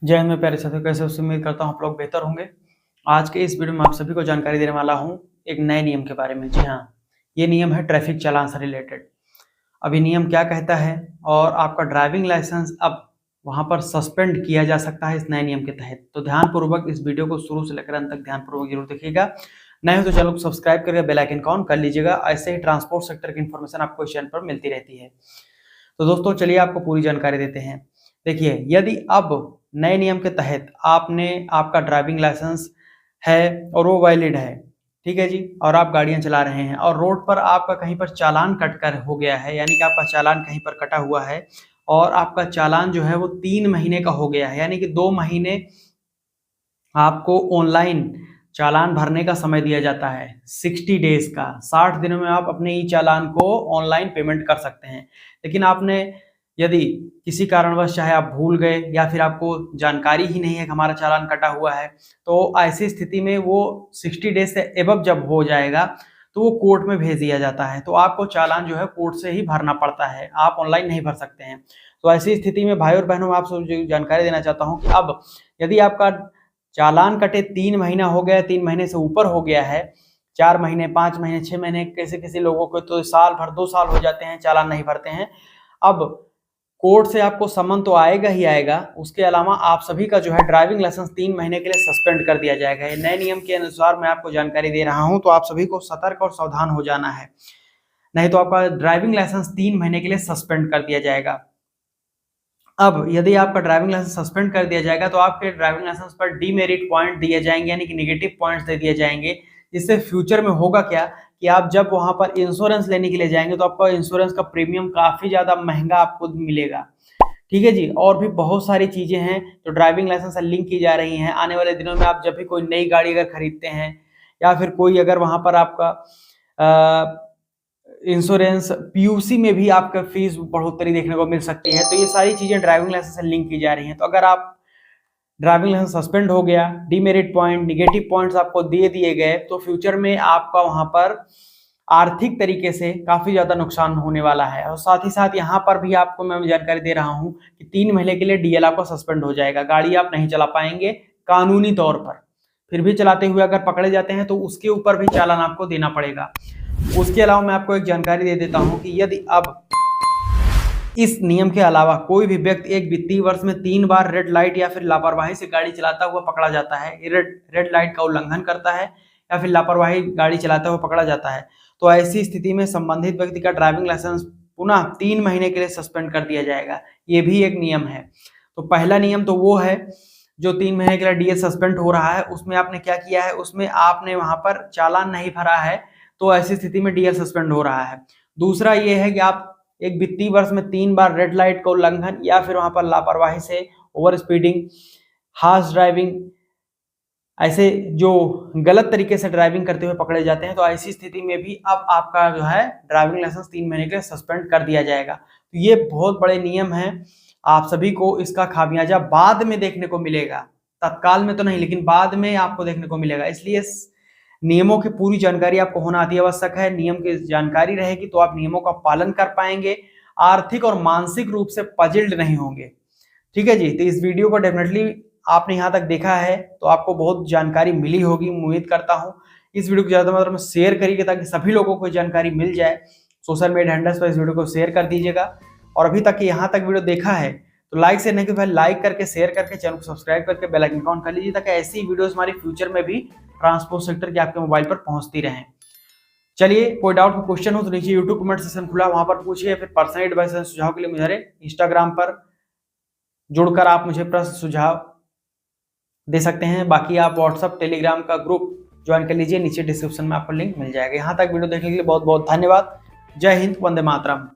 जय हिंद मेरे प्यारे साथियों, कैसे हो? उम्मीद करता हूँ आप लोग बेहतर होंगे। आज के इस वीडियो में आप सभी को जानकारी देने वाला हूँ एक नए नियम के बारे में। जी हाँ, ये नियम है ट्रैफिक चालान से रिलेटेड। अब ये नियम क्या कहता है और आपका ड्राइविंग लाइसेंस अब वहाँ पर सस्पेंड किया जा सकता है इस नए नियम के तहत। तो ध्यानपूर्वक इस वीडियो को शुरू से लेकर अंत तक ध्यानपूर्वक जरूर देखिएगा। नए हो तो चैनल को सब्सक्राइब करके बेल आइकन को ऑन कर लीजिएगा। ऐसे ही ट्रांसपोर्ट सेक्टर की इन्फॉर्मेशन आपको इस चैनल पर मिलती रहती है। तो दोस्तों चलिए आपको पूरी जानकारी देते हैं। देखिए, यदि अब नए नियम के तहत आपका ड्राइविंग लाइसेंस है और वो वैलिड है, ठीक है जी, और आप गाड़ियां चला रहे हैं और रोड पर आपका कहीं पर चालान कट कर हो गया है, यानी कि आपका चालान कहीं पर कटा हुआ है और आपका चालान जो है वो 3 महीने का हो गया है, यानी कि 2 महीने आपको ऑनलाइन चालान भरने का समय दिया जाता है 60 डेज का। 60 दिनों में आप अपने ई चालान को ऑनलाइन पेमेंट कर सकते हैं। लेकिन आपने यदि किसी कारणवश, चाहे आप भूल गए या फिर आपको जानकारी ही नहीं है कि हमारा चालान कटा हुआ है, तो ऐसी स्थिति में वो 60 डेज से एबव जब हो जाएगा तो वो कोर्ट में भेज दिया जाता है। तो आपको चालान जो है कोर्ट से ही भरना पड़ता है, आप ऑनलाइन नहीं भर सकते हैं। तो ऐसी स्थिति में भाई और बहनों, मैं आपसे जानकारी देना चाहता हूँ कि अब यदि आपका चालान कटे 3 महीना हो गया, 3 महीने से ऊपर हो गया है, 4 महीने, 5 महीने, 6 महीने, किसी लोगों को तो साल भर, 2 साल हो जाते हैं चालान नहीं भरते हैं। अब कोर्ट से आपको समन तो आएगा ही आएगा, उसके अलावा आप सभी का जो है ड्राइविंग लाइसेंस 3 महीने के लिए सस्पेंड कर दिया जाएगा। ये नए नियम के अनुसार मैं आपको जानकारी दे रहा हूं, तो आप सभी को सतर्क और सावधान हो जाना है, नहीं तो आपका ड्राइविंग लाइसेंस 3 महीने के लिए सस्पेंड कर दिया जाएगा। अब यदि आपका ड्राइविंग लाइसेंस सस्पेंड कर दिया जाएगा तो आपके ड्राइविंग लाइसेंस पर डीमेरिट पॉइंट दिए जाएंगे, यानी कि नेगेटिव पॉइंट्स दे दिए जाएंगे। जिससे फ्यूचर में होगा क्या कि आप जब वहां पर इंश्योरेंस लेने के लिए जाएंगे तो आपका इंश्योरेंस का प्रीमियम काफी ज्यादा महंगा आपको मिलेगा। ठीक है जी, और भी बहुत सारी चीजें हैं जो ड्राइविंग लाइसेंस से लिंक की जा रही हैं। आने वाले दिनों में आप जब भी कोई नई गाड़ी अगर खरीदते हैं या फिर कोई अगर वहां पर आपका इंश्योरेंस, पीयूसी में भी आपका फीस बढ़ोतरी देखने को मिल सकती है। तो ये सारी चीजें ड्राइविंग लाइसेंस से लिंक की जा रही हैं। तो अगर आप ड्राइविंग लाइसेंस सस्पेंड हो गया, डीमेरिट पॉइंट, निगेटिव पॉइंट्स आपको दे दिए गए, तो फ्यूचर में आपका वहां पर आर्थिक तरीके से काफी ज्यादा नुकसान होने वाला है। और साथ ही साथ यहाँ पर भी आपको मैं जानकारी दे रहा हूँ कि 3 महीने के लिए डीएल आपका सस्पेंड हो जाएगा, गाड़ी आप नहीं चला पाएंगे कानूनी तौर पर। फिर भी चलाते हुए अगर पकड़े जाते हैं तो उसके ऊपर भी चालान आपको देना पड़ेगा। उसके अलावा मैं आपको एक जानकारी दे देता हूं कि यदि अब इस नियम के अलावा कोई भी व्यक्ति एक वित्तीय वर्ष में 3 बार रेड लाइट या फिर लापरवाही से गाड़ी चलाता हुआ पकड़ा जाता है, रेड लाइट का उल्लंघन करता है या फिर लापरवाही गाड़ी चलाता हुआ पकड़ा जाता है, तो ऐसी स्थिति में संबंधित व्यक्ति का ड्राइविंग लाइसेंस पुनः 3 महीने के लिए सस्पेंड कर दिया जाएगा। ये भी एक नियम है। तो पहला नियम तो वो है जो 3 महीने के लिए डीएल सस्पेंड हो रहा है, उसमें आपने क्या किया है, उसमें आपने वहां पर चालान नहीं भरा है, तो ऐसी स्थिति में डीएल सस्पेंड हो रहा है। दूसरा ये है कि आप एक वित्तीय वर्ष में 3 बार रेड लाइट का उल्लंघन या फिर वहां पर लापरवाही से, ओवर स्पीडिंग, हार्श ड्राइविंग, ऐसे जो गलत तरीके से ड्राइविंग करते हुए पकड़े जाते हैं, तो ऐसी स्थिति में भी अब आपका जो है ड्राइविंग लाइसेंस 3 महीने के लिए सस्पेंड कर दिया जाएगा। तो ये बहुत बड़े नियम है, आप सभी को इसका खामियाजा बाद में देखने को मिलेगा, तत्काल में तो नहीं लेकिन बाद में आपको देखने को मिलेगा। इसलिए नियमों की पूरी जानकारी आपको होना अति आवश्यक है। नियम की जानकारी रहेगी तो आप नियमों का पालन कर पाएंगे, आर्थिक और मानसिक रूप से पजिल्ड नहीं होंगे। ठीक है जी, तो इस वीडियो को डेफिनेटली आपने यहाँ तक देखा है तो आपको बहुत जानकारी मिली होगी, उम्मीद करता हूँ। इस वीडियो को ज्यादा मात्रा में शेयर करिए ताकि सभी लोगों को जानकारी मिल जाए। सोशल मीडिया हैंडल्स पर इस वीडियो को शेयर कर दीजिएगा। और अभी तक यहाँ तक वीडियो देखा है तो लाइक से नहीं, भाई लाइक करके, शेयर करके, चैनल को सब्सक्राइब करके बेल आइकन ऑन कर लीजिए ताकि ऐसी वीडियोस हमारी फ्यूचर में भी ट्रांसपोर्ट सेक्टर के आपके मोबाइल पर पहुंचती रहें। चलिए, कोई डाउट, कोई क्वेश्चन हो तो नीचे यूट्यूब कमेंट सेक्शन खुला, वहां पर पूछिए। फिर पर्सनल एडवाइस सुझाव के लिए मुझे इंस्टाग्राम पर जुड़कर आप मुझे प्रश्न सुझाव दे सकते हैं। बाकी आप व्हाट्सएप, टेलीग्राम का ग्रुप ज्वाइन कर लीजिए, नीचे डिस्क्रिप्शन में आपको लिंक मिल जाएगा। यहाँ तक वीडियो देखने के लिए बहुत बहुत धन्यवाद। जय हिंद, वंदे मातरम।